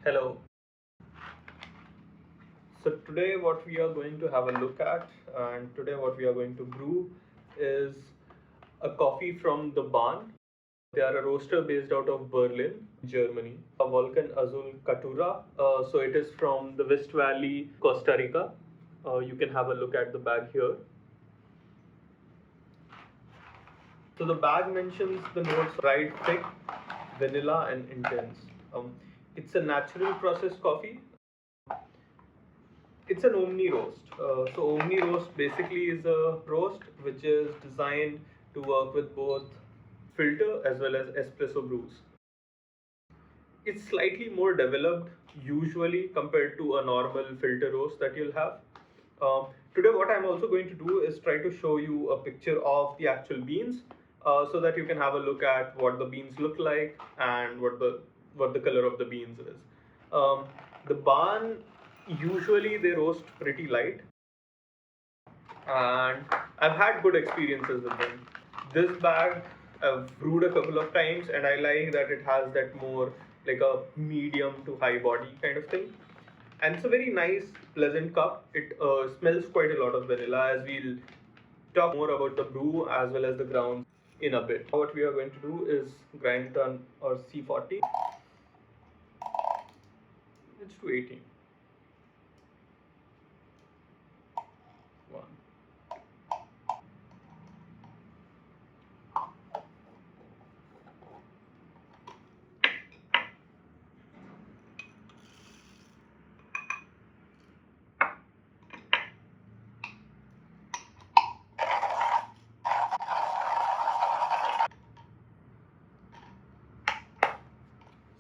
Hello. So today what we are going to have a look at and today what we are going to brew is a coffee from the Barn. They are a roaster based out of Berlin, Germany. A Volcan Azul Caturra. So it is from the West Valley, Costa Rica. You can have a look at the bag here. So the bag mentions the notes fried thick, vanilla and intense. It's a natural processed coffee. It's an Omni roast. So Omni roast basically is a roast which is designed to work with both filter as well as espresso brews. It's slightly more developed usually compared to a normal filter roast that you'll have. Today what I'm also going to do is try to show you a picture of the actual beans so that you can have a look at what the beans look like and what the color of the beans is. The barn usually they roast pretty light and I've had good experiences with them. This bag I've brewed a couple of times and I like that it has that more like a medium to high body kind of thing. And it's a very nice, pleasant cup. It smells quite a lot of vanilla as we'll talk more about the brew as well as the grounds in a bit. What we are going to do is grind it on our C40. It's 218. One.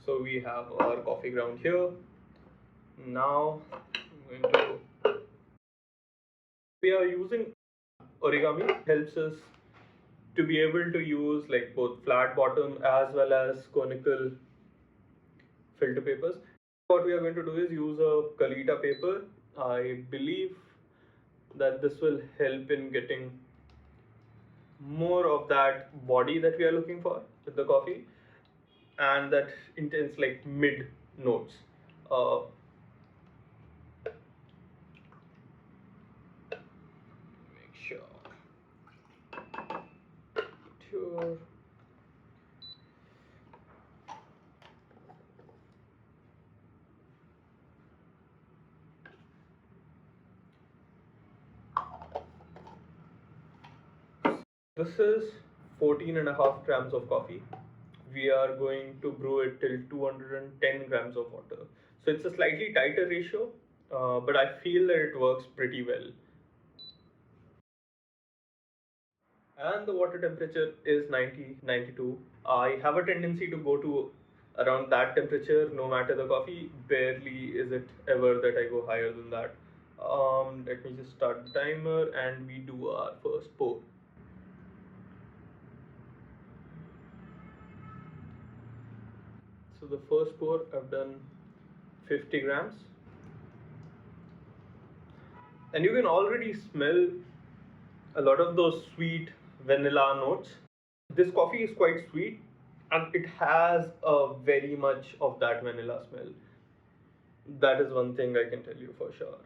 So we have our coffee ground here. Now I'm going to we are using origami helps us to be able to use like both flat bottom as well as conical filter papers. What we are going to do is use a Kalita paper. I believe that this will help in getting more of that body that we are looking for with the coffee and that intense like mid notes. Uh, make sure. Sure. This is 14 and a half grams of coffee. We are going to brew it till 210 grams of water. So it's a slightly tighter ratio, but I feel that it works pretty well. And the water temperature is 90, 92. I have a tendency to go to around that temperature no matter the coffee. Barely is it ever that I go higher than that. Let me just start the timer and we do our first pour. So the first pour I've done 50 grams and you can already smell a lot of those sweet vanilla notes. This coffee is quite sweet and it has a very much of that vanilla smell. That is one thing I can tell you for sure.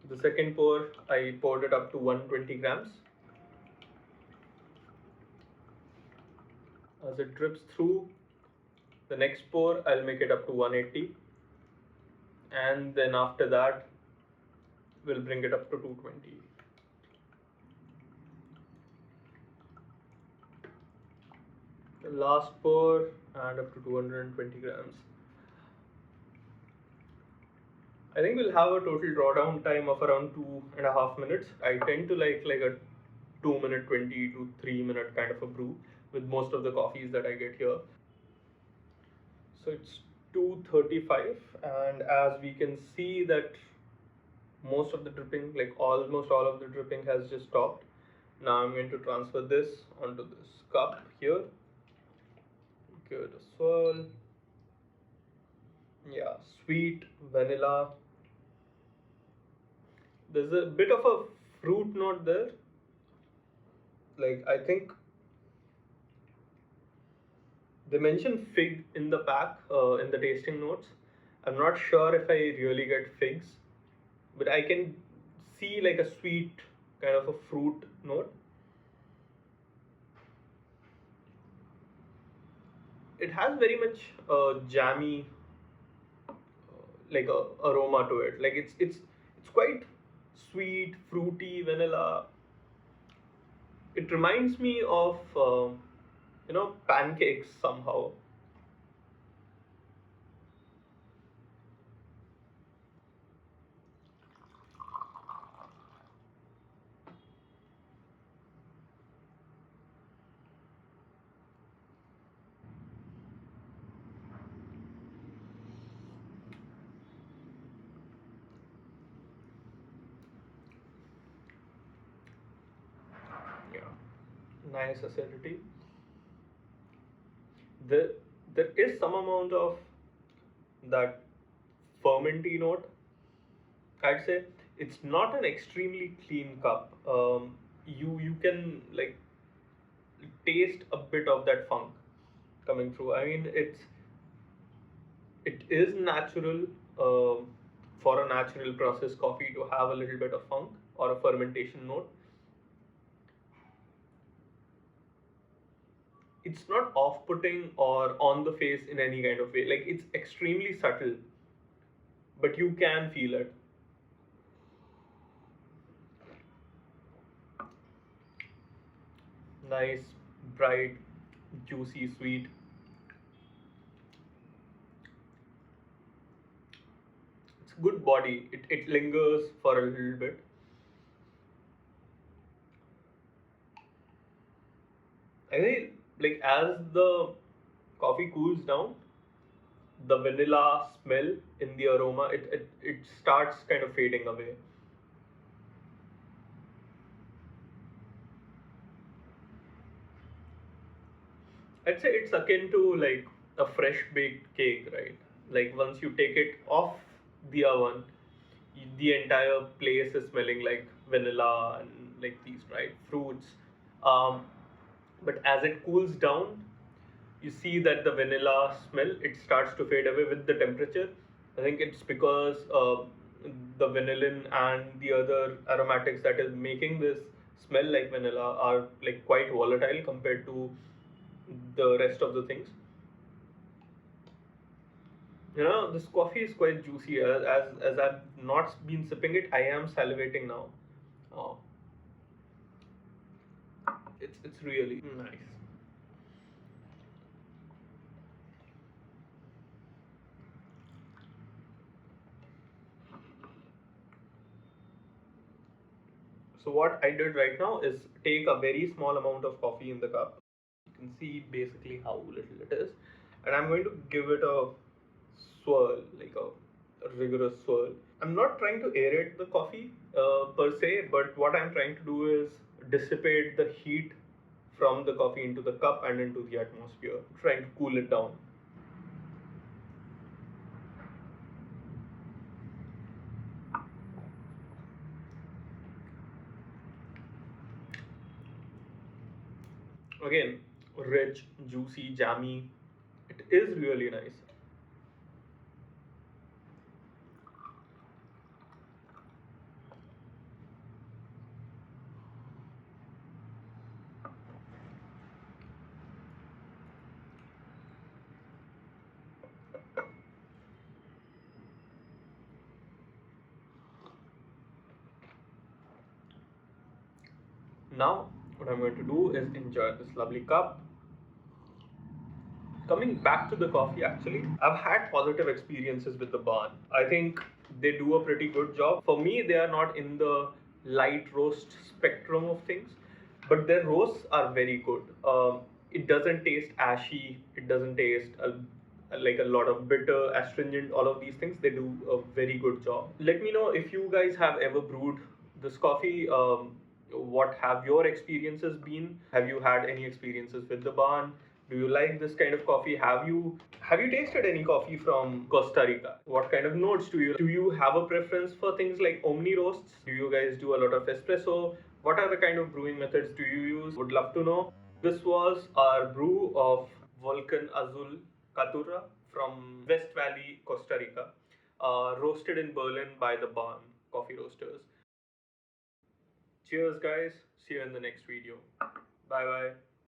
The second pour, I poured it up to 120 grams. As it drips through, the next pour, I'll make it up to 180. And then after that, we'll bring it up to 220. The last pour and up to 220 grams. I think we'll have a total drawdown time of around 2.5 minutes. I tend to like a 2 minute 20 to 3 minute kind of a brew with most of the coffees that I get here. So it's 2:35 and as we can see that most of the dripping, like almost all of the dripping has just stopped. Now I'm going to transfer this onto this cup here. Give it a swirl. Yeah, sweet, vanilla. There's a bit of a fruit note there. Like, I think they mention fig in the pack, in the tasting notes. I'm not sure if I really get figs, but I can see like a sweet kind of a fruit note. It has very much jammy like a aroma to it. Like it's quite sweet, fruity, vanilla. It reminds me of pancakes somehow. Yeah, nice acidity. There is some amount of that fermenty note. I'd say it's not an extremely clean cup. You can like taste a bit of that funk coming through. I mean, it is natural um, for a natural process coffee to have a little bit of funk or a fermentation note. It's not off-putting or on the face in any kind of way. Like it's extremely subtle, but you can feel it. Nice, bright, juicy, sweet. It's good body. It lingers for a little bit. I think like as the coffee cools down, the vanilla smell in the aroma it starts kind of fading away. I'd say it's akin to like a fresh baked cake, right? Like once you take it off the oven, the entire place is smelling like vanilla and like these dried fruits. Um, but as it cools down, you see that the vanilla smell it starts to fade away with the temperature. I think it's because the vanillin and the other aromatics that is making this smell like vanilla are like quite volatile compared to the rest of the things. This coffee is quite juicy. As I've not been sipping it, I am salivating now. Oh, it's really nice. So what I did right now is take a very small amount of coffee in the cup. You can see basically how little it is, and I'm going to give it a swirl, like a rigorous swirl. I'm not trying to aerate the coffee per se, but what I'm trying to do is dissipate the heat from the coffee into the cup and into the atmosphere, trying to cool it down. Again, rich, juicy, jammy. It is really nice. Now, what I'm going to do is enjoy this lovely cup. Coming back to the coffee, actually, I've had positive experiences with the barn. I think they do a pretty good job. For me, they are not in the light roast spectrum of things, but their roasts are very good. It doesn't taste ashy, it doesn't taste like a lot of bitter, astringent, all of these things. They do a very good job. Let me know if you guys have ever brewed this coffee. What have your experiences been? Have you had any experiences with the barn? Do you like this kind of coffee? Have you tasted any coffee from Costa Rica? What kind of notes do you have a preference for things like Omni roasts? Do you guys do a lot of espresso? What are the kind of brewing methods do you use? Would love to know. This was our brew of Volcan Azul Caturra from West Valley, Costa Rica, roasted in Berlin by the Barn Coffee Roasters. Cheers, guys. See you in the next video. Bye bye.